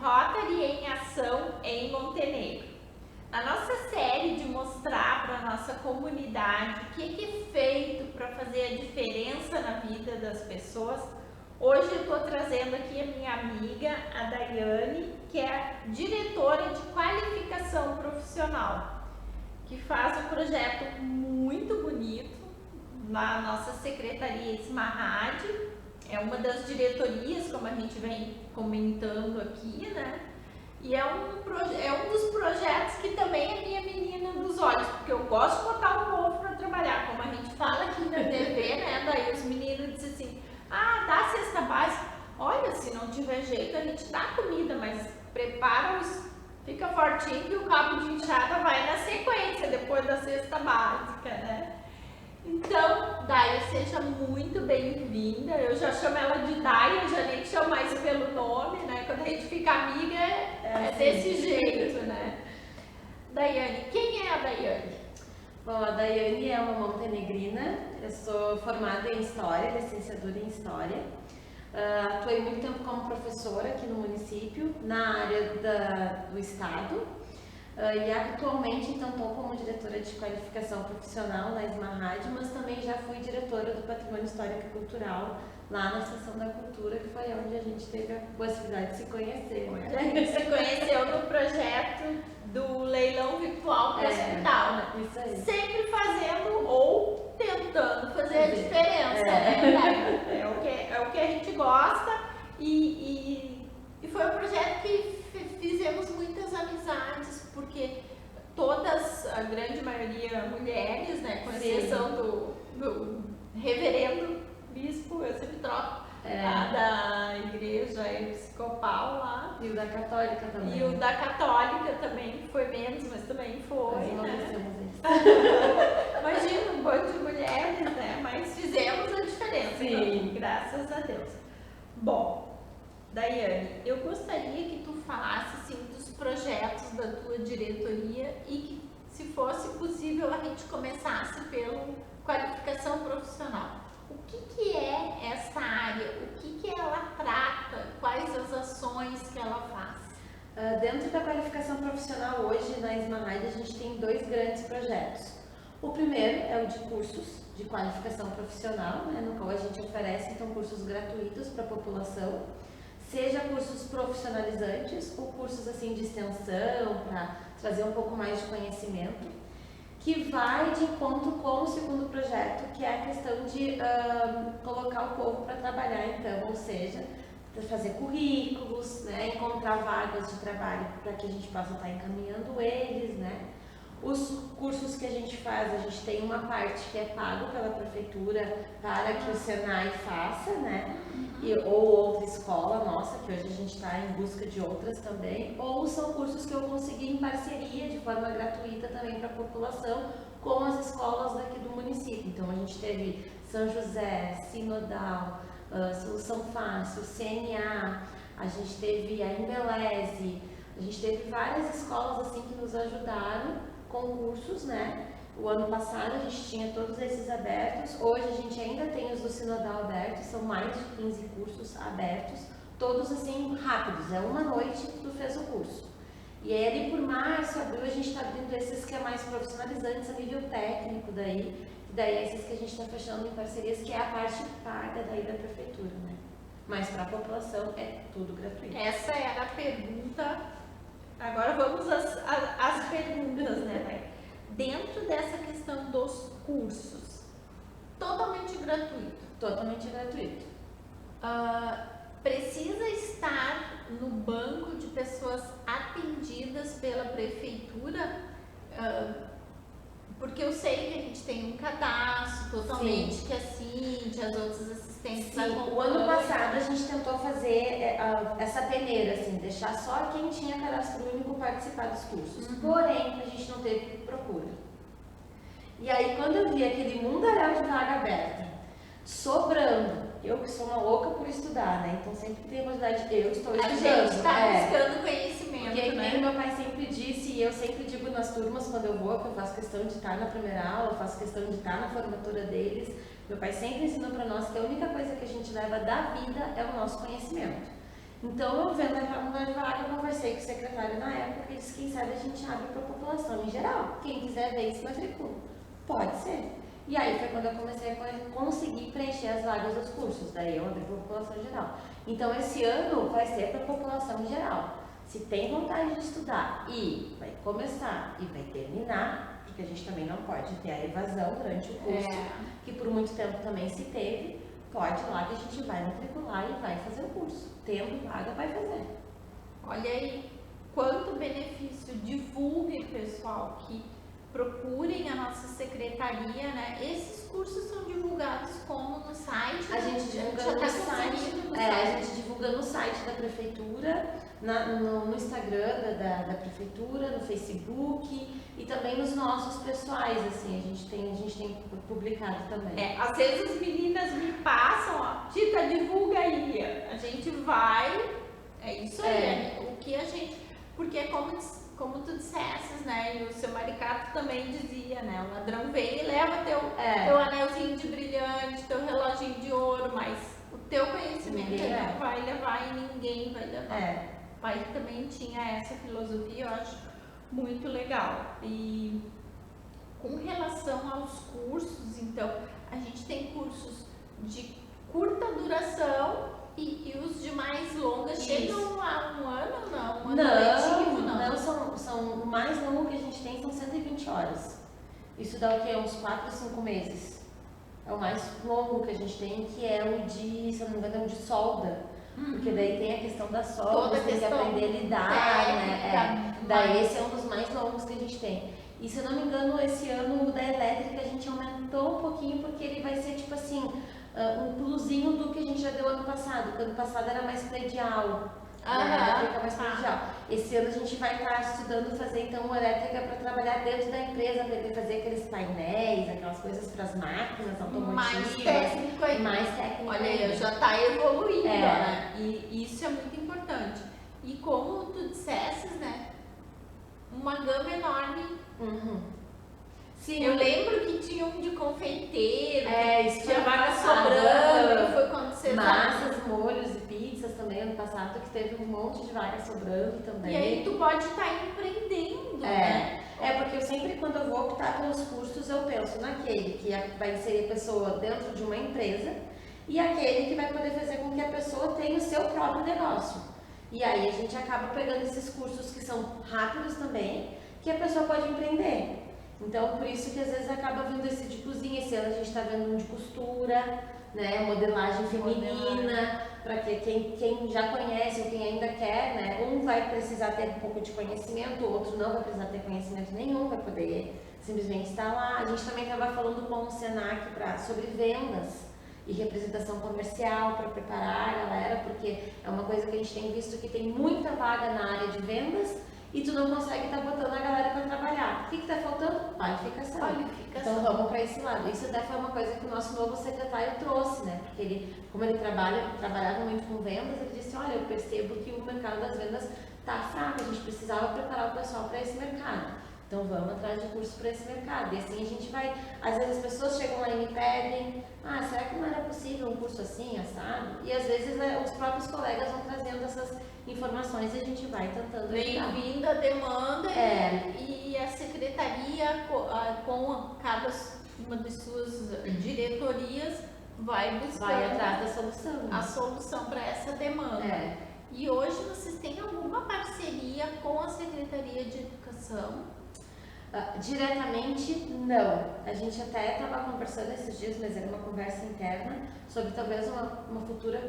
Rotary em Ação em Montenegro. Na nossa série de mostrar para a nossa comunidade o que é feito para fazer a diferença na vida das pessoas, hoje eu estou trazendo aqui a minha amiga, a Daiane, que é diretora de qualificação profissional, que faz um projeto muito bonito na nossa secretaria Smarrad. É uma das diretorias, como a gente vem comentando aqui, né? E é um dos projetos que também é minha menina dos olhos, porque eu gosto de botar o povo para trabalhar, como a gente fala aqui na TV, né? Daí os meninos dizem assim, dá cesta básica. Olha, se não tiver jeito, a gente dá comida, mas prepara fica fortinho que o cabo de enxada vai na sequência, depois da cesta básica, né? Então, Daia, seja muito bem-vinda. Eu já chamo ela de Daia, já nem chamo mais pelo nome, né? Quando a gente fica amiga, é desse jeito, né? Daiane, quem é a Daiane? Bom, a Daiane é uma montenegrina. Eu sou formada em História, licenciatura em História. Atuei muito tempo como professora aqui no município, na área do Estado. E atualmente, então, estou como diretora de qualificação profissional na Smarrad, mas também já fui diretora do Patrimônio Histórico e Cultural lá na Estação da Cultura, que foi onde a gente teve a possibilidade de se conhecer. Né? A gente se conheceu no projeto do leilão virtual do hospital, né? Isso aí. Sempre fazendo ou tentando fazer a diferença, né? É o que a gente gosta e foi um projeto que fizemos muitas amizades, porque todas, a grande maioria, mulheres, né? Com exceção do reverendo bispo, eu sempre troco, da igreja episcopal lá. E o da católica também. E o da católica também, foi menos, mas também foi, né? Imagina, um bando de mulheres, né? Mas fizemos a diferença. Sim. Então, graças a Deus. Bom, Daiane, eu gostaria que tu falasse assim, dos projetos da tua diretoria e que, se fosse possível, a gente começasse pela qualificação profissional. O que é essa área? O que ela trata? Quais as ações que ela faz? Dentro da qualificação profissional, hoje na Smarrad, a gente tem 2 grandes projetos. O primeiro é o de cursos de qualificação profissional, né, no qual a gente oferece então cursos gratuitos para a população, seja cursos profissionalizantes ou cursos assim de extensão para trazer um pouco mais de conhecimento, que vai de encontro com o segundo projeto, que é a questão de colocar o povo para trabalhar, então, ou seja, fazer currículos, né, encontrar vagas de trabalho para que a gente possa estar encaminhando eles, né. Os cursos que a gente faz, a gente tem uma parte que é pago pela prefeitura para que o Senai faça, né? Ou outra escola nossa, que hoje a gente está em busca de outras também, ou são cursos que eu consegui em parceria, de forma gratuita também para a população, com as escolas daqui do município. Então a gente teve São José, Sinodal, Solução Fácil, CNA, a gente teve a Embeleze, a gente teve várias escolas assim que nos ajudaram com cursos, né? O ano passado a gente tinha todos esses abertos, hoje a gente ainda tem os do Sinodal abertos, são mais de 15 cursos abertos, todos assim rápidos, é uma noite que tu fez o curso. E aí ali por março, abril, a gente está abrindo esses que é mais profissionalizantes a nível técnico daí é esses que a gente está fechando em parcerias, que é a parte paga daí da prefeitura, né? Mas para a população é tudo gratuito. Essa era a pergunta. Agora vamos às perguntas, né? Dentro dessa questão dos cursos, totalmente gratuito. Totalmente gratuito. Precisa estar no banco de pessoas atendidas pela prefeitura, porque eu sei que a gente tem um cadastro totalmente. Sim. Que a Cíntia, as outras assistentes acompanham. O ano passado a gente tentou fazer essa peneira, assim, deixar só quem tinha cadastro único participar dos cursos. Porém, a gente não teve procura. E aí, quando eu vi aquele mundaréu de vaga aberta, sobrando, eu que sou uma louca por estudar, né? Então sempre tem a oportunidade, eu estou estudando. A gente está buscando conhecimento, porque, né? Meu pai sempre disse, e eu sempre digo nas turmas quando eu vou, que eu faço questão de estar na primeira aula, eu faço questão de estar na formatura deles. Meu pai sempre ensinou para nós que a única coisa que a gente leva da vida é o nosso conhecimento. Então, eu vendo aquela vaga, eu conversei com o secretário na época e disse, quem sabe a gente abre para a população em geral. Quem quiser ver, se matricula. Pode ser. E aí foi quando eu comecei a conseguir preencher as vagas dos cursos. Daí eu abri para a população em geral. Então, esse ano vai ser para a população em geral. Se tem vontade de estudar e vai começar e vai terminar, porque a gente também não pode ter a evasão durante o curso, que por muito tempo também se teve, pode ir lá que a gente vai matricular e vai fazer o curso. Tendo vaga, vai fazer. Olha aí, quanto benefício. Divulgue, pessoal, que procurem a nossa secretaria, né? Esses cursos são divulgados como no site? A gente divulga no site. A gente divulga no site da prefeitura, no Instagram da prefeitura, no Facebook e também nos nossos pessoais, assim, a gente tem publicado também. Às vezes as meninas me passam, ó, Tita, divulga aí. A gente vai, é isso aí, o que a gente, porque como tu dissesses, né, e o seu Maricato também dizia, né, o ladrão vem e leva teu anelzinho de brilhante, teu reloginho de ouro, mas o teu conhecimento ele vai levar e ninguém vai levar. O pai também tinha essa filosofia, eu acho muito legal. E com relação aos cursos, então, a gente tem cursos de curta duração e os de mais longa chegam a um ano, não? Um ano letivo, não, são o mais longo que a gente tem são 120 horas. Isso dá o quê? Uns 4 a 5 meses. É o mais longo que a gente tem, que é o de, se eu não me engano, é o de solda. Porque daí tem a questão da solda, você tem que aprender a lidar, né? Daí esse é um dos mais longos que a gente tem. E se eu não me engano, esse ano o da elétrica a gente aumentou um pouquinho, porque ele vai ser tipo assim, um plusinho do que a gente já deu ano passado, porque ano passado era mais predial. Elétrica mais predial. Esse ano a gente vai estar estudando fazer então elétrica para trabalhar dentro da empresa, para fazer aqueles painéis, aquelas coisas para as máquinas automotivas. Mais técnico aí. Olha aí, já está evoluindo, né? E isso é muito importante. E como tu dissesses, né? Uma gama enorme. Sim, eu lembro que tinha um de confeiteiro, tinha vaga sobrando, foi quando você massas, molhos e pizzas também ano passado, que teve um monte de vaga sobrando também. E aí tu pode estar empreendendo, né? Porque eu sempre, quando eu vou optar pelos cursos, eu penso naquele que vai inserir a pessoa dentro de uma empresa e aquele que vai poder fazer com que a pessoa tenha o seu próprio negócio. E aí a gente acaba pegando esses cursos que são rápidos também, que a pessoa pode empreender. Então, por isso que às vezes acaba vindo esse de cozinha. Esse ano a gente está vendo um de costura, né, modelagem feminina, para que quem já conhece ou quem ainda quer, né, um vai precisar ter um pouco de conhecimento, o outro não vai precisar ter conhecimento nenhum, vai poder simplesmente estar lá. A gente também estava falando com o Senac sobre vendas e representação comercial para preparar a galera, porque é uma coisa que a gente tem visto que tem muita vaga na área de vendas e tu não consegue estar botando a galera para trabalhar. O que está faltando? Qualificação. Então vamos para esse lado. Isso até foi uma coisa que o nosso novo secretário trouxe, né? Porque ele, como ele trabalhava muito com vendas, ele disse, olha, eu percebo que o mercado das vendas está fraco, a gente precisava preparar o pessoal para esse mercado. Então vamos atrás de curso para esse mercado. E assim a gente vai, às vezes as pessoas chegam lá e me pedem, será que não era possível um curso assim, assado? E às vezes os próprios colegas vão trazendo essas informações e a gente vai tentando ajudar. Bem-vinda a demanda e a secretaria com cada uma de suas diretorias vai atrás da solução. A solução para essa demanda. E hoje vocês têm alguma parceria com a Secretaria de Educação? Diretamente, não. A gente até estava conversando esses dias, mas era uma conversa interna, sobre talvez uma futura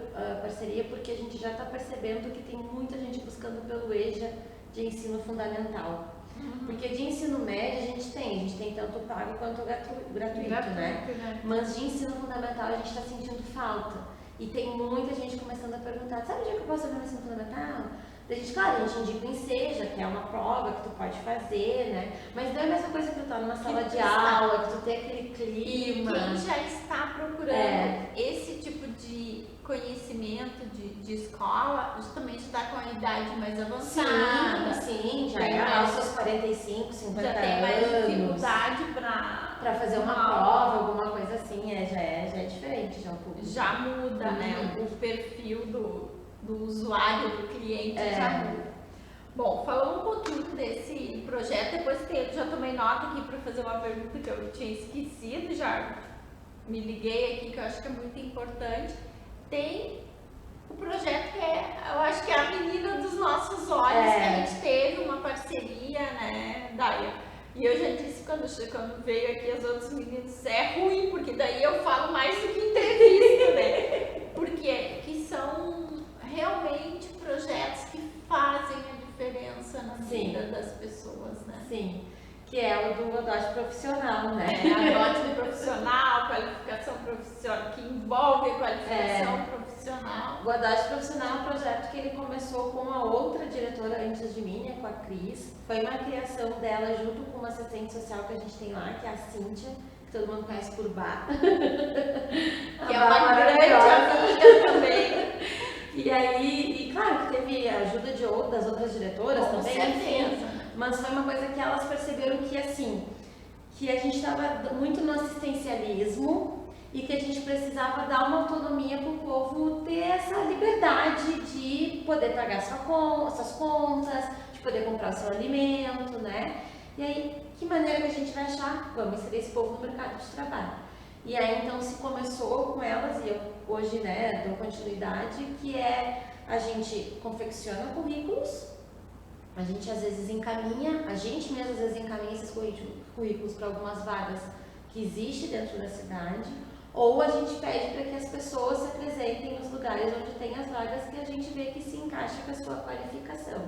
parceria, porque a gente já está percebendo que tem muita gente buscando pelo EJA de ensino fundamental. Porque de ensino médio a gente tem tanto pago quanto gratuito, né? Mas de ensino fundamental a gente está sentindo falta. E tem muita gente começando a perguntar, sabe onde é que eu posso fazer o ensino fundamental? A gente, claro, a gente indica o Enseja, que é uma prova que tu pode fazer, né? Mas não é a mesma coisa que tu tá numa sala de aula, que tu tem aquele clima. E quem já está procurando esse tipo de conhecimento de escola, também está com a idade mais avançada. Sim, já é aos seus 45, 50 anos. Já tem mais dificuldade para fazer uma prova, alguma coisa assim, já é diferente já um pouco. Já muda, né? O perfil do usuário, do cliente já muda. Bom, falando um pouquinho desse projeto, depois já tomei nota aqui para fazer uma pergunta que eu tinha esquecido, já me liguei aqui, que eu acho que é muito importante. Tem o projeto que eu acho que é a menina dos nossos olhos, que a gente teve uma parceria, né, Daia? E eu já disse quando veio aqui as outras meninas, é ruim, porque daí eu falo mais do que entrevista, né? Porque que são realmente projetos que fazem a diferença na vida das pessoas, né? Sim, que é o do Adote Profissional, né? Adote Profissional, qualificação profissional, que envolve a qualificação profissional. O Adote Profissional é um projeto que ele começou com a outra diretora antes de mim, né, com a Cris. Foi uma criação dela junto com uma assistente social que a gente tem lá, que é a Cíntia, que todo mundo conhece por Bá. Que é uma grande amiga também. E aí, claro que teve a ajuda das outras diretoras com também, certeza. Mas foi uma coisa que elas perceberam que assim, que a gente estava muito no assistencialismo e que a gente precisava dar uma autonomia para o povo ter essa liberdade de poder pagar suas contas, de poder comprar o seu alimento, né? E aí, que maneira que a gente vai achar? Vamos inserir esse povo no mercado de trabalho. E aí, então, se começou com elas, e eu hoje, né, dou continuidade, que é a gente confecciona currículos, a gente às vezes encaminha, a gente mesmo às vezes encaminha esses currículos para algumas vagas que existem dentro da cidade, ou a gente pede para que as pessoas se apresentem nos lugares onde tem as vagas que a gente vê que se encaixa com a sua qualificação.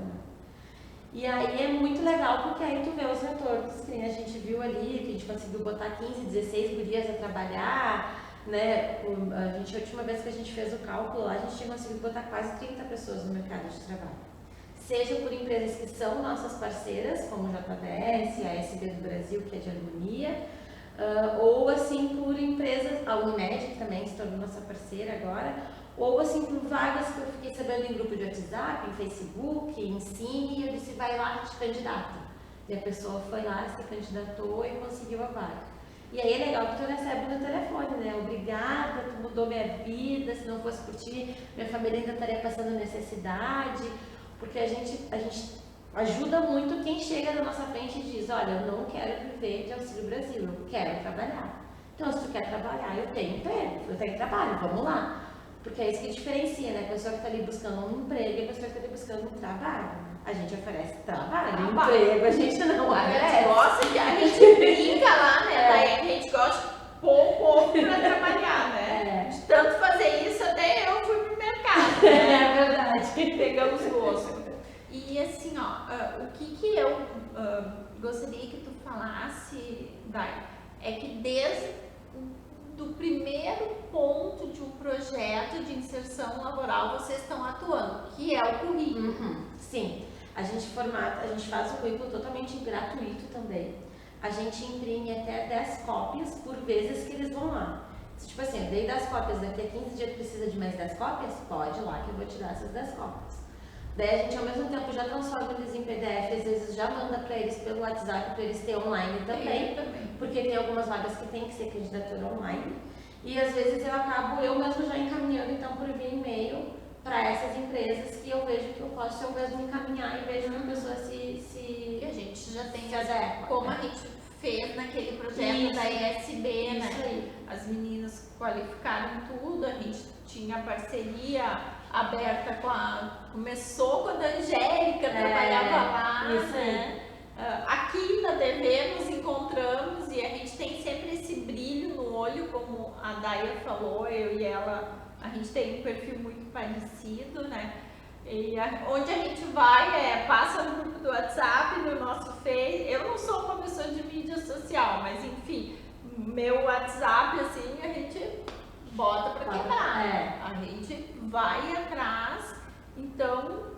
E aí é muito legal porque aí tu vê os retornos que a gente viu ali, que a gente conseguiu botar 15, 16 gurias a trabalhar, né? A última vez que a gente fez o cálculo lá, a gente tinha conseguido botar quase 30 pessoas no mercado de trabalho. Seja por empresas que são nossas parceiras, como a JBS, a SB do Brasil, que é de harmonia, ou assim por empresas, a Unimed, que também se tornou nossa parceira agora, ou assim por vagas que eu fiquei sabendo em grupo de WhatsApp, em Facebook, em Cine, e eu disse, vai lá e te candidata. E a pessoa foi lá, se candidatou e conseguiu a vaga. E aí é legal que tu recebe no telefone, né? Obrigada, tu mudou minha vida, se não fosse por ti, minha família ainda estaria passando necessidade, porque a gente ajuda muito quem chega na nossa frente e diz, olha, eu não quero viver de Auxílio Brasil, eu quero trabalhar. Então, se tu quer trabalhar, eu tenho emprego, eu tenho trabalho, vamos lá. Porque é isso que diferencia, né? A pessoa que está ali buscando um emprego e a pessoa que está ali buscando um trabalho. A gente oferece trabalho, emprego, a gente não oferece. A gente gosta que a gente brinca lá, né? Daí a gente gosta de pôr o povo para trabalhar, né? De tanto fazer isso, até eu fui pro mercado, né? É verdade. Pegamos gosto. E assim, ó, o que eu gostaria que tu falasse, Dai, é que desde do primeiro ponto de um projeto de inserção laboral vocês estão atuando, que é o currículo. Sim, a gente faz o currículo totalmente gratuito também. A gente imprime até 10 cópias por vezes que eles vão lá. Tipo assim, eu dei 10 cópias, daqui a 15 dias precisa de mais 10 cópias? Pode ir lá que eu vou te dar essas 10 cópias. Daí a gente ao mesmo tempo já transforma eles em PDF, às vezes já manda para eles pelo WhatsApp, para eles ter online também, porque tem algumas vagas que tem que ser candidatura online. E às vezes eu mesmo já encaminhando então por via e-mail para essas empresas que eu vejo que eu posso eu mesmo encaminhar e vejo que a pessoa se a gente já tem se adequa, como a gente fez naquele projeto da ESB, né? Aí. As meninas qualificaram tudo, a gente tinha parceria aberta começou quando a Angélica trabalhava lá, né? Aqui na TV nos encontramos e a gente tem sempre esse brilho no olho, como a Daia falou, eu e ela, a gente tem um perfil muito parecido, né? E onde a gente vai passa no grupo do WhatsApp, no nosso Face. Eu não sou uma pessoa de mídia social, mas enfim, meu WhatsApp, assim, a gente bota pra quebrar. A gente vai atrás, então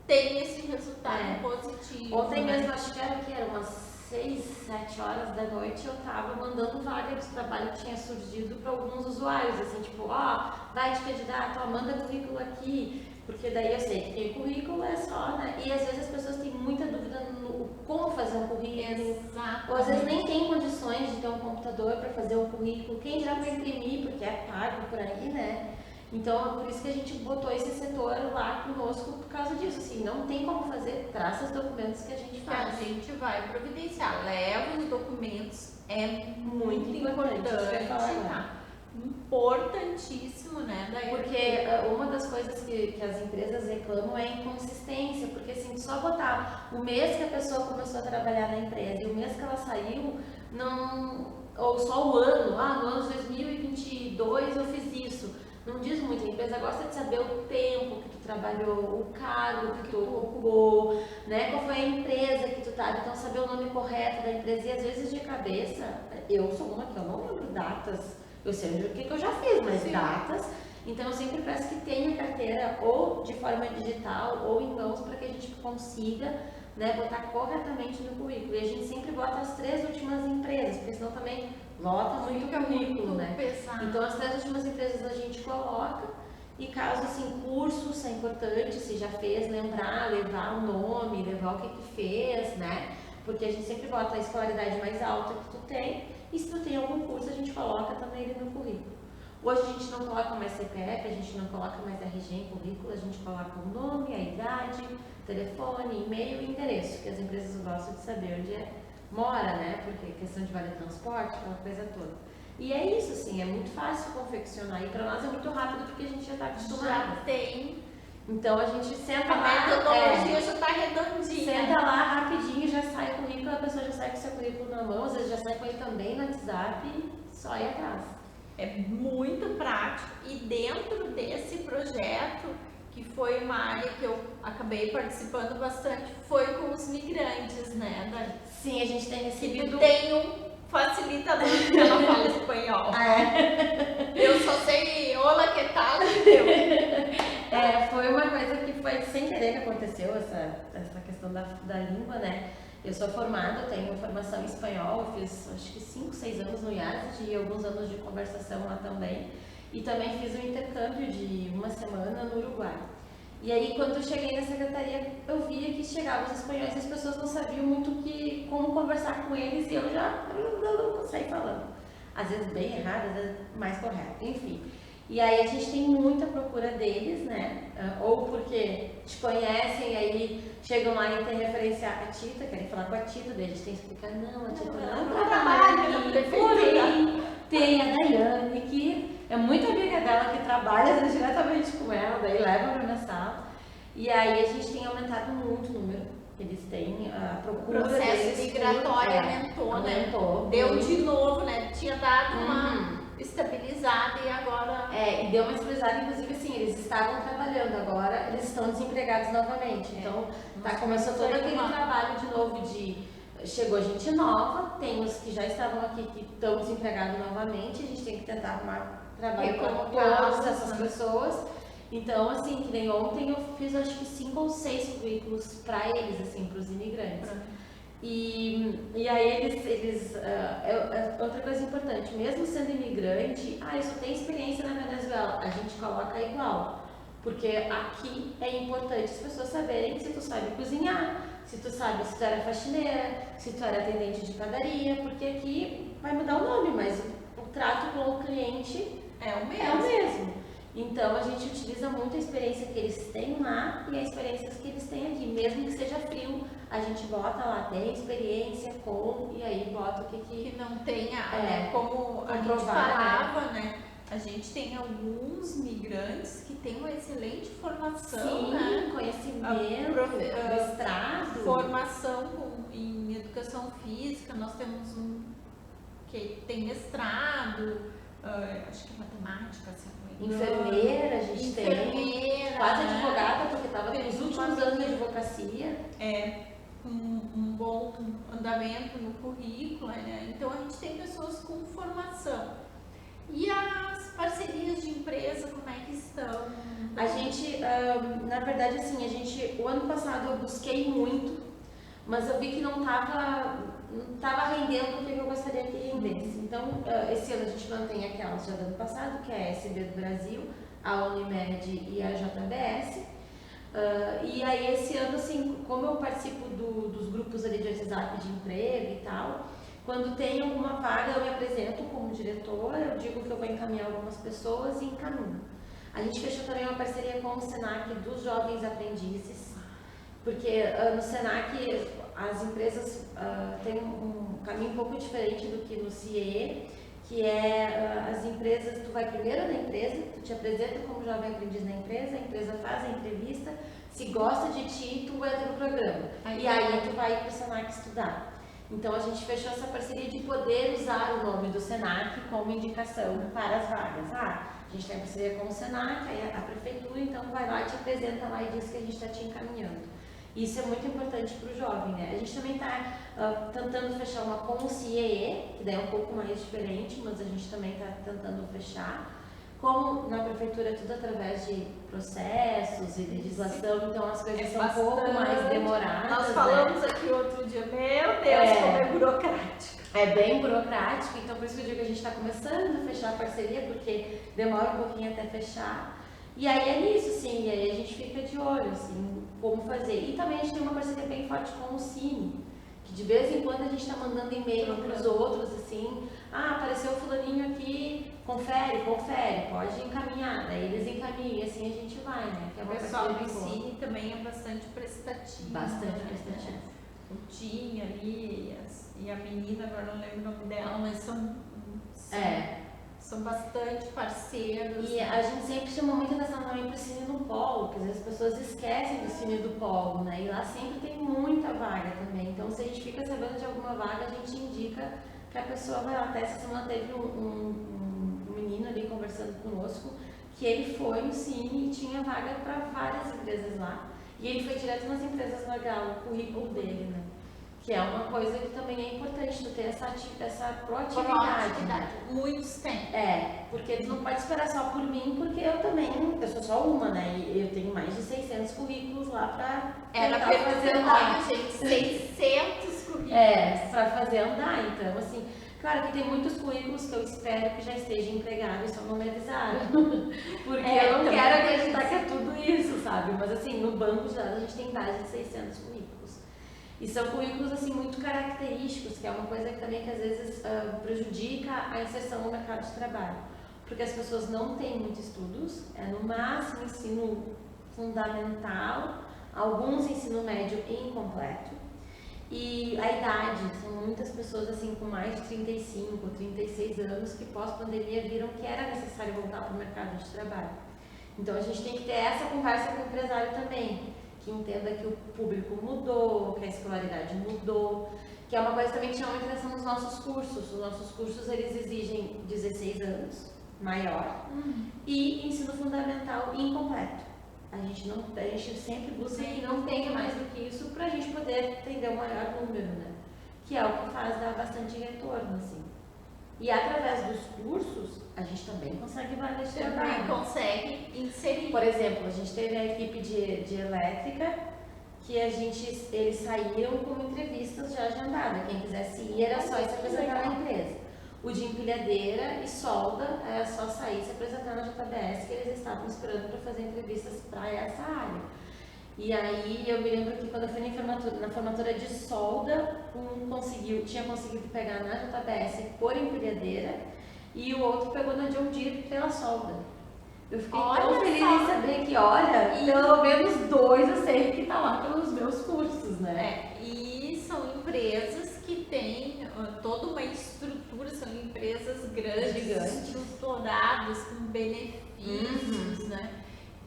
tem esse resultado positivo. Ontem mesmo, acho que era umas 6, 7 horas da noite, eu tava mandando vaga de trabalho que tinha surgido para alguns usuários, assim, tipo, vai de candidato, manda currículo aqui, porque daí eu sei que tem currículo, é só, né? E às vezes as pessoas têm muita dúvida no como fazer um currículo. Exato. Ou às vezes nem tem condições de ter um computador para fazer um currículo, quem já vai imprimir, porque é pago por aí, né? Então, é por isso que a gente botou esse setor lá conosco por causa disso. Assim, não tem como fazer, traz os documentos que a gente Que a faz. gente vai providenciar. Leva os documentos, é muito importante. Isso que eu ia falar agora. tá? Importantíssimo, né? Daí Porque uma das coisas que as empresas reclamam é a inconsistência, porque assim, só botar o mês que a pessoa começou a trabalhar na empresa e o mês que ela saiu, não, ou só o ano, no ano de 2022 eu fiz isso. Não diz muito, a empresa gosta de saber o tempo que tu trabalhou, o cargo que tu ocupou, né? Qual foi a empresa que tu estava, então saber o nome correto da empresa. E às vezes de cabeça, eu sou uma que eu não lembro datas, eu sei o que eu já fiz, mas Sim. datas. Então eu sempre peço que tenha carteira ou de forma digital ou em mãos para que a gente consiga, né, botar corretamente no currículo. E a gente sempre bota as 3 últimas empresas, porque senão também lota muito fica currículo, muito né? pesado. Então as 3 últimas empresas a gente coloca e caso assim, cursos é importante, se já fez, lembrar, levar o nome, levar o que fez, né? Porque a gente sempre bota a escolaridade mais alta que tu tem e se tu tem algum curso a gente coloca também ele no currículo. Hoje a gente não coloca mais CPF, a gente não coloca mais RG em currículo, a gente coloca o nome, a idade, telefone, e-mail e endereço, que as empresas gostam de saber onde mora, né? Porque questão de vale transporte, aquela coisa toda. E é isso, assim, é muito fácil confeccionar e para nós é muito rápido porque a gente já está acostumado. Já tem. Então a gente senta A lá, metodologia já está redondinha. senta lá rapidinho, já sai o currículo, a pessoa já sai com o seu currículo na mão, às vezes já sai com ele também no WhatsApp e só ir atrás. É muito prático e dentro desse projeto, que foi uma área que eu acabei participando bastante, foi com os migrantes, né, Dani? Sim, a gente tem Que recebido... tem um facilitador que ela fala espanhol. Eu só sei hola, que tal, entendeu? Foi uma coisa que foi sem querer que aconteceu, essa questão da língua, né? Eu sou formada, eu tenho formação em espanhol, eu fiz acho que 5, 6 anos no IAS e alguns anos de conversação lá também. E também fiz um intercâmbio de uma semana no Uruguai. E aí, quando eu cheguei na secretaria, eu via que chegavam os espanhóis e as pessoas não sabiam muito como conversar com eles e eu já não saí falando. Às vezes bem errado, às vezes mais correto, enfim. E aí a gente tem muita procura deles, né? Ou porque te conhecem, aí chegam lá e tem referência a Tita, querem falar com a Tita, daí a gente tem que explicar, não, a Tita não trabalha aqui, porém tem a Daiane, que é muito amiga dela, que trabalha às vezes, diretamente com ela, daí leva para minha sala. E aí a gente tem aumentado muito o número, eles têm a procura O processo deles. migratório aumentou, né? Deu de novo, né? Tinha dado uma estabilizada e agora... E deu uma estabilizada, inclusive assim, eles estavam trabalhando, agora eles estão desempregados novamente. Então, começou todo aquele trabalho de novo de... Chegou gente nova, tem os que já estavam aqui que estão desempregados novamente, a gente tem que tentar arrumar trabalho com todas essas pessoas. Então, assim, que nem ontem eu fiz acho que 5 ou 6 currículos para eles, assim, para os imigrantes. E aí eles outra coisa importante, mesmo sendo imigrante, eu só tenho experiência na Venezuela, a gente coloca igual, porque aqui é importante as pessoas saberem se tu sabe cozinhar, se tu sabe se tu era faxineira, se tu era atendente de padaria, porque aqui vai mudar o nome, mas o trato com o cliente é o mesmo. Então a gente utiliza muito a experiência que eles têm lá e as experiências que eles têm aqui, mesmo que seja frio, a gente bota lá, tem experiência com, e aí bota o que não tenha, como a gente falava, né? A gente tem alguns migrantes que têm uma excelente formação, né? Conhecimento, mestrado. Formação em educação física, nós temos um que tem mestrado, acho que matemática, assim. Enfermeira, a gente tem. Quase advogada, porque estava nos últimos anos de advocacia. Um bom andamento no currículo, né? Então a gente tem pessoas com formação. E as parcerias de empresa, como é que estão? A gente, na verdade, assim, o ano passado eu busquei muito, mas eu vi que não estava rendendo o que eu gostaria que rendesse. Então, esse ano a gente mantém aquelas já do ano passado, que é a SB do Brasil, a Unimed e a JBS. E aí, esse ano, assim, como eu participo dos grupos ali de WhatsApp de emprego e tal, quando tem alguma vaga eu me apresento como diretora, eu digo que eu vou encaminhar algumas pessoas e encaminho. A gente fechou também uma parceria com o Senac dos jovens aprendizes, porque no Senac as empresas têm um caminho um pouco diferente do que no CIE, que é as empresas, tu vai primeiro na empresa, tu te apresenta como jovem aprendiz na empresa, a empresa faz a entrevista, se gosta de ti, tu entra no programa. E aí tu vai para o Senac estudar. Então a gente fechou essa parceria de poder usar o nome do Senac como indicação para as vagas. A gente tem parceria com o Senac, aí a prefeitura então vai lá, te apresenta lá e diz que a gente está te encaminhando. Isso é muito importante para o jovem, né? A gente também está tentando fechar uma com o CIEE, que daí é um pouco mais diferente, mas a gente também está tentando fechar. Como na prefeitura é tudo através de processos e legislação, então as coisas são um pouco mais demoradas. Nós falamos aqui outro dia, meu Deus, como é burocrático. É bem burocrático, então por isso que eu digo que a gente está começando a fechar a parceria, porque demora um pouquinho até fechar. E aí é nisso, sim, e aí a gente fica de olho, assim, como fazer. E também a gente tem uma parceria bem forte com o Cine, que de vez em quando a gente está mandando e-mail para os outros, assim, apareceu o fulaninho aqui, confere, pode encaminhar, daí eles encaminham e assim a gente vai, né? Que é O uma pessoal do parceria boa. Cine também é bastante prestativo. Bastante prestativo. O Tim ali e a menina, agora não lembro o nome dela, mas são bastante parceiros. E a gente sempre chamou muita atenção também para o Cine do Polo, porque às vezes as pessoas esquecem do Cine do Polo, né? E lá sempre tem muita vaga também. Então, se a gente fica sabendo de alguma vaga, a gente indica que a pessoa vai lá. Até essa semana teve um menino ali conversando conosco, que ele foi no Cine e tinha vaga para várias empresas lá. E ele foi direto nas empresas largar o currículo dele, né? Que é uma coisa que também é importante, tu ter essa proatividade. Né? Muitos têm. Porque tu não pode esperar só por mim, porque eu sou só uma, né? E eu tenho mais de 600 currículos lá pra fazer andar. Gente, 600 currículos. Pra fazer andar. Então, assim, claro que tem muitos currículos que eu espero que já esteja empregado e só não me avisaram. Porque eu não quero acreditar que é tudo isso, sabe? Mas assim, no banco de dados a gente tem mais de 600 currículos. E são currículos assim muito característicos, que é uma coisa que também que às vezes prejudica a inserção no mercado de trabalho. Porque as pessoas não têm muitos estudos, é no máximo ensino fundamental, alguns ensino médio incompleto. E a idade, são muitas pessoas assim com mais de 35 ou 36 anos que pós-pandemia viram que era necessário voltar para o mercado de trabalho. Então a gente tem que ter essa conversa com o empresário também, que entenda que o público mudou, que a escolaridade mudou, que é uma coisa também que chama muita atenção nos nossos cursos. Os nossos cursos, eles exigem 16 anos, maior, e ensino fundamental incompleto. A gente sempre busca que não tenha mais do que isso para a gente poder atender o maior número, né? Que é o que faz dar bastante retorno, assim. E através dos cursos, a gente também consegue vagas de trabalho. Também consegue inserir. Por exemplo, a gente teve a equipe de elétrica, que eles saíram com entrevistas já agendadas. Quem quisesse ir era só se apresentar na empresa. O de empilhadeira e solda era só sair e se apresentar na JBS, que eles estavam esperando para fazer entrevistas para essa área. E aí eu me lembro que quando eu fui na formatura de solda, tinha conseguido pegar na JBS por empilhadeira e o outro pegou na John Deere pela solda. Eu fiquei tão feliz em saber que, pelo menos 2 eu sei que tá lá pelos meus cursos, né? E são empresas que têm toda uma estrutura, são empresas grandes, estruturadas, com benefícios, né?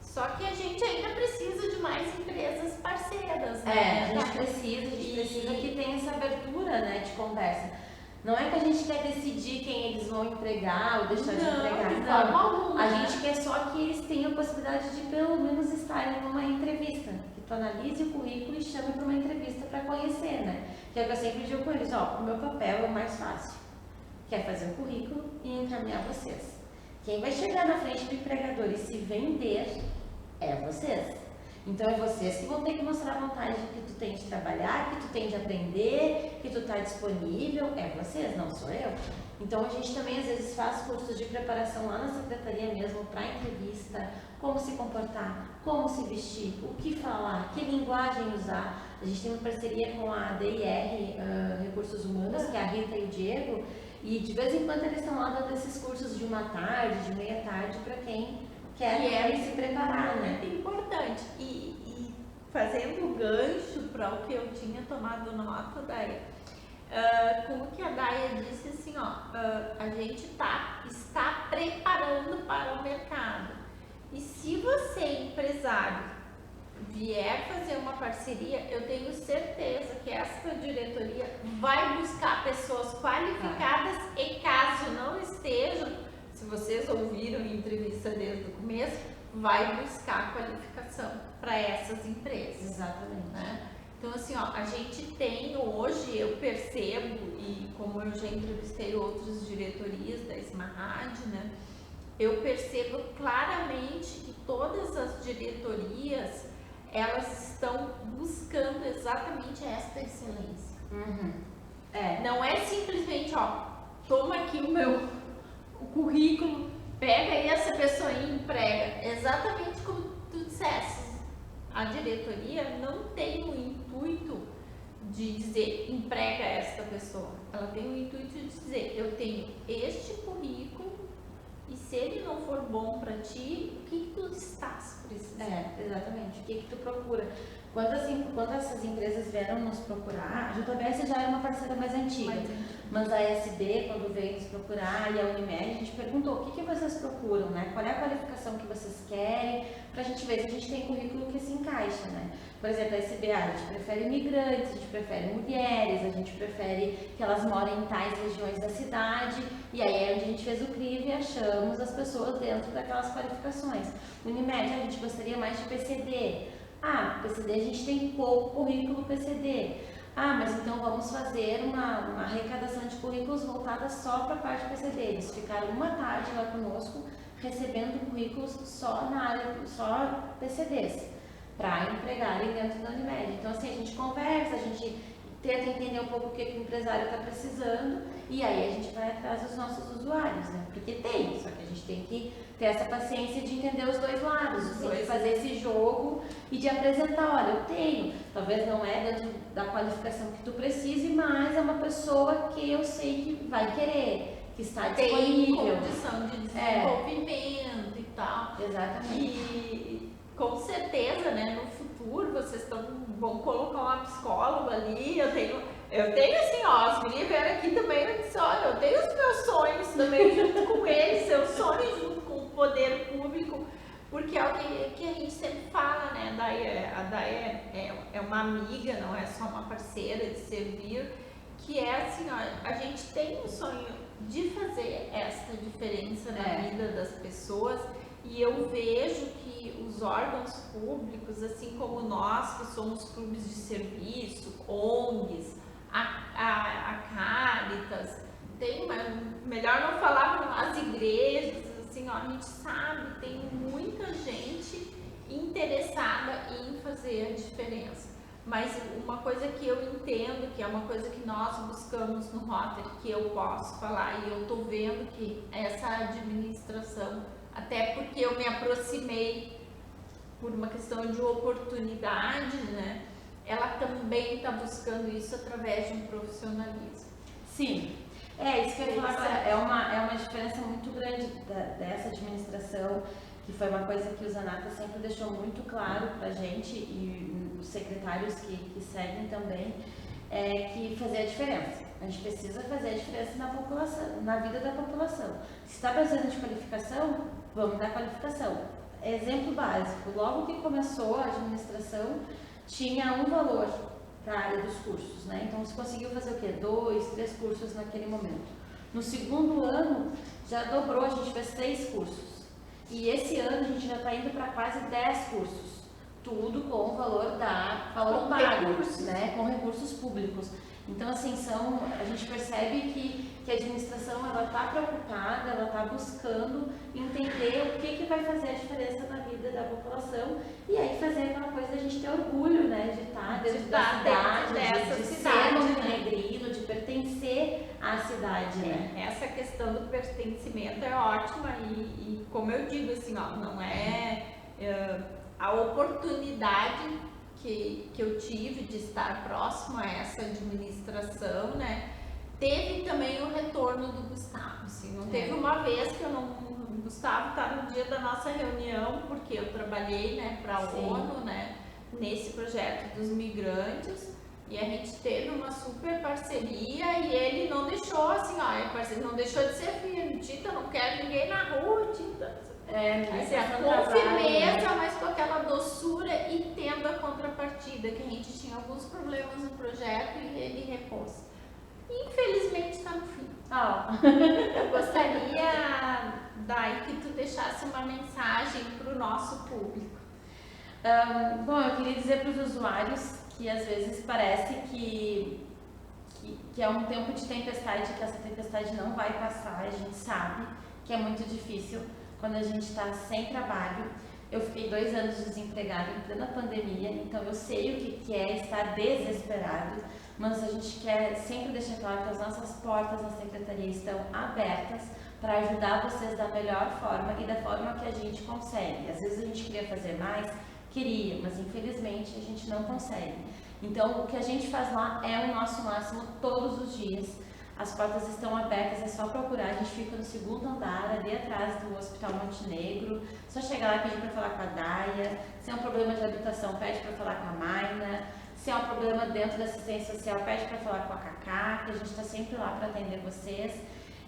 Só que a gente ainda precisa de mais empresas parceiras, né? A gente precisa que tenha essa abertura, né, de conversa. Não é que a gente quer decidir quem eles vão empregar ou deixar de empregar. Não. A gente quer só que eles tenham a possibilidade de pelo menos estarem numa entrevista. Que tu analise o currículo e chame para uma entrevista para conhecer, né? Que é o que eu sempre digo com eles, o meu papel é o mais fácil. Que é fazer o currículo e encaminhar vocês. Quem vai chegar na frente do empregador e se vender é vocês. Então é vocês que vão ter que mostrar a vontade que tu tem de trabalhar, que tu tem de aprender, que tu está disponível. É vocês, não sou eu. Então a gente também às vezes faz cursos de preparação lá na secretaria mesmo para entrevista, como se comportar, como se vestir, o que falar, que linguagem usar. A gente tem uma parceria com a DIR Recursos Humanos, que é a Rita e o Diego, e de vez em quando eles estão lá dando esses cursos de uma tarde, de meia tarde, para quem quer se preparar, né? Muito importante. E fazendo o gancho para o que eu tinha tomado nota, Daia, como que a Daia disse assim, a gente está preparando para o mercado. E se você, empresário, vier fazer uma parceria, eu tenho certeza que essa diretoria vai buscar pessoas qualificadas e caso não estejam, se vocês ouviram a entrevista desde o começo, vai buscar qualificação para essas empresas. Exatamente. Né? Então, assim, a gente tem hoje, eu percebo, e como eu já entrevistei outras diretorias da Smarrad, né? Eu percebo claramente que todas as diretorias, elas estão buscando exatamente esta excelência. Uhum. Não é simplesmente, toma aqui o currículo, pega aí essa pessoa e emprega. Exatamente como tu disseste, a diretoria não tem o intuito de dizer emprega esta pessoa. Ela tem o intuito de dizer, eu tenho este currículo e se ele não for bom para ti, o que tu estás precisando? Exatamente. O que tu procura? Quando essas empresas vieram nos procurar, a JBS já era uma parceira mais antiga, mas a SB, quando veio nos procurar, e a Unimed, a gente perguntou o que vocês procuram, né? Qual é a qualificação que vocês querem, pra gente ver se a gente tem currículo que se encaixa, né? Por exemplo, a SB, a gente prefere imigrantes, a gente prefere mulheres, a gente prefere que elas morem em tais regiões da cidade, e aí é onde a gente fez o crivo e achamos as pessoas dentro daquelas qualificações. Unimed, a gente gostaria mais de PCD. PCD a gente tem pouco currículo PCD. Mas então vamos fazer uma arrecadação de currículos voltada só para a parte PCD. Eles ficaram uma tarde lá conosco recebendo currículos só na área, só PCDs, para empregarem dentro da Unimed. Então assim, a gente conversa, a gente tenta entender um pouco o que o empresário está precisando e aí a gente vai atrás dos nossos usuários, né? Porque tem, só que a gente tem que ter essa paciência de entender os dois lados, de fazer esse jogo e de apresentar, olha, eu tenho, talvez não é dentro da qualificação que tu precise, mas é uma pessoa que eu sei que vai querer, que está disponível. Tem condição de desenvolvimento e tal. Exatamente. E com certeza, né, no futuro vocês vão colocar uma psicóloga ali, eu tenho assim, as gurias vieram aqui também, eu disse, olha, eu tenho os meus sonhos também junto com eles, seus sonhos junto com o poder público, porque é o que a gente sempre fala, né, a Daia é uma amiga, não é só uma parceira de servir, que é assim, a gente tem o sonho de fazer essa diferença na vida das pessoas, e eu vejo que os órgãos públicos, assim como nós, que somos clubes de serviço, ONGs, a Caritas, melhor não falar, as igrejas, assim, a gente sabe, tem muita gente interessada em fazer a diferença. Mas uma coisa que eu entendo, que é uma coisa que nós buscamos no Rotary, que eu posso falar, e eu estou vendo que essa administração, até porque eu me aproximei por uma questão de oportunidade, né? Ela também está buscando isso através de um profissionalismo. Sim, isso que eu ia falar, é uma diferença muito grande dessa administração, que foi uma coisa que o Zanata sempre deixou muito claro para a gente, e os secretários que seguem também, que fazer a diferença. A gente precisa fazer a diferença na população, na vida da população. Se está precisando de qualificação, vamos dar qualificação. Exemplo básico, logo que começou a administração, tinha um valor para a área dos cursos, né? Então você conseguiu fazer o quê? 2, 3 cursos naquele momento. No segundo ano, já dobrou, a gente fez 6 cursos. E esse ano a gente já está indo para quase 10 cursos. Tudo com o valor pago, né? Com recursos públicos. Então, assim, a gente percebe que a administração está preocupada, ela está buscando entender o que vai fazer a diferença na vida da população e aí fazer aquela coisa da gente ter orgulho, né, de estar dentro da cidade, de ser montenegrino, de pertencer à cidade, né? Essa questão do pertencimento é ótima e como eu digo, assim, não é a oportunidade que eu tive de estar próximo a essa administração, né? Teve também o retorno do Gustavo, assim, não teve uma vez que o Gustavo está no dia da nossa reunião, porque eu trabalhei, né, para a ONU, né, nesse projeto dos migrantes, e a gente teve uma super parceria e ele não deixou assim, ó, não deixou de ser firme. Tita, não quero ninguém na rua, Tita. Assim, com firmeza, mas com aquela doçura e tendo a contrapartida, que a gente tinha alguns problemas no projeto e ele repôs. Infelizmente está no fim. Eu gostaria, Dai, que tu deixasse uma mensagem para o nosso público. Bom, eu queria dizer para os usuários que às vezes parece que é um tempo de tempestade, que essa tempestade não vai passar. A gente sabe que é muito difícil quando a gente está sem trabalho. Eu fiquei 2 anos desempregada em plena pandemia, então eu sei o que é estar desesperado, mas a gente quer sempre deixar claro que as nossas portas na secretaria estão abertas para ajudar vocês da melhor forma e da forma que a gente consegue. Às vezes a gente queria fazer mais, mas infelizmente a gente não consegue. Então o que a gente faz lá é o nosso máximo todos os dias. As portas estão abertas, é só procurar, a gente fica no 2º andar, ali atrás do Hospital Montenegro. Só chegar lá e pedir para falar com a Daia. Se é um problema de habitação, pede para falar com a Maina. Se é um problema dentro da assistência social, pede para falar com a Cacá, que a gente está sempre lá para atender vocês.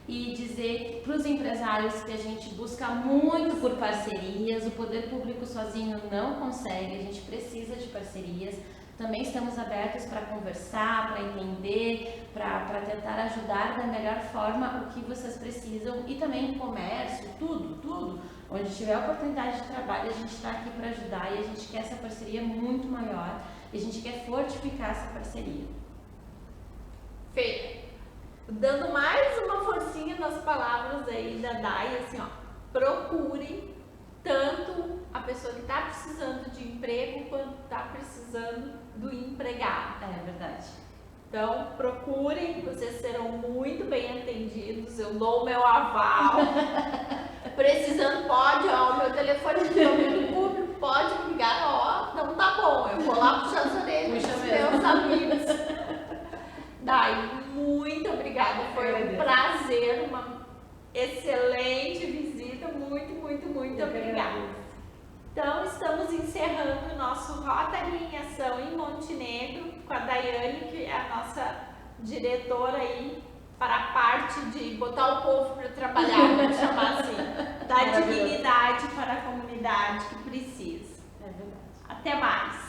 E dizer para os empresários que a gente busca muito por parcerias, o poder público sozinho não consegue, a gente precisa de parcerias. Também estamos abertos para conversar, para entender, para tentar ajudar da melhor forma o que vocês precisam, e também comércio, tudo. Onde tiver oportunidade de trabalho, a gente está aqui para ajudar, e a gente quer essa parceria muito maior, e a gente quer fortificar essa parceria. Fê, dando mais uma forcinha nas palavras aí da Dai, assim, ó, procurem tanto a pessoa que está precisando de emprego quanto está precisando do empregado. É verdade. Então, procurem, vocês serão muito bem atendidos, eu dou o meu aval. Precisando, pode, ó, o meu telefone de domínio público, pode me ligar, ó, não tá bom, eu vou lá puxar as orelhas dos meus amigos. Dai, muito obrigada, foi um prazer, uma excelente visita, muito obrigada. Então, estamos encerrando o nosso Rotary em Ação em Montenegro com a Daiane, que é a nossa diretora aí para a parte de botar o povo para trabalhar, vamos chamar assim, dar dignidade para a comunidade que precisa. É verdade. Até mais!